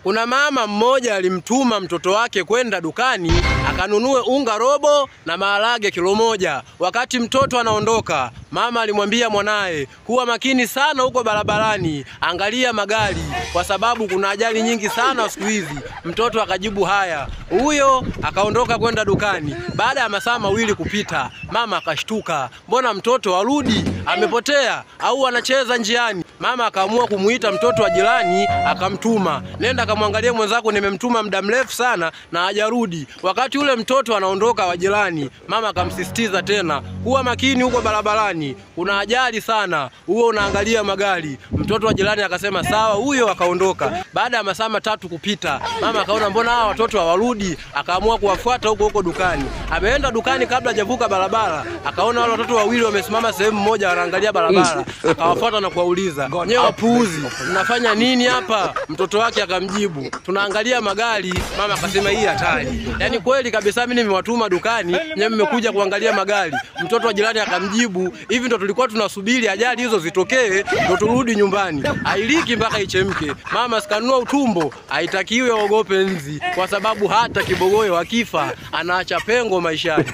Kuna mama mmoja alimtuma mtoto wake kwenda dukani akanunue unga robo na maharage kilo moja. Wakati mtoto anaondoka, mama alimwambia mwanae, kuwa makini sana huko barabarani, angalia magari kwa sababu kuna ajali nyingi sana siku hizi. Mtoto akajibu haya. Huyo akaondoka kwenda dukani. Baada ya masaa mawili kupita, mama akashtuka, mbona mtoto arudi? Amepotea au anacheza njiani? Mama akaamua kumuita mtoto wa jirani, akamtuma, nenda kamwangalie mwenzako, nimemtuma muda mrefu sana na hajarudi. Wakati ule mtoto anaondoka wa jirani, mama akamsisitiza tena, kuwa makini huko barabarani, kuna ajali sana, huo unaangalia magari. Mtoto wa jirani akasema sawa, huyo akaondoka. Baada ya masaa matatu kupita, mama akaona mbona hawa watoto hawarudi, akaamua kuwafuata huko dukani. Ameenda dukani, kabla hajavuka barabara, akaona wale watoto wawili wamesimama sehemu moja wanaangalia barabara. Akawafuata na kuwauliza, nyewe wapuuzi, mnafanya nini hapa? Mtoto wake akamjibu, tunaangalia magari. Mama akasema hii hatari. Yaani kweli kabisa mimi nimewatuma dukani, nyewe mmekuja kuangalia magari. Mtoto wa jirani akamjibu, hivi ndo tulikuwa tunasubiri ajali hizo zitokee ndo turudi nyumbani. Hailiki mpaka ichemke. Mama sikanunua utumbo, haitakiwi aogope nzi, kwa sababu hata kibogoyo akifa anaacha pengo maishani.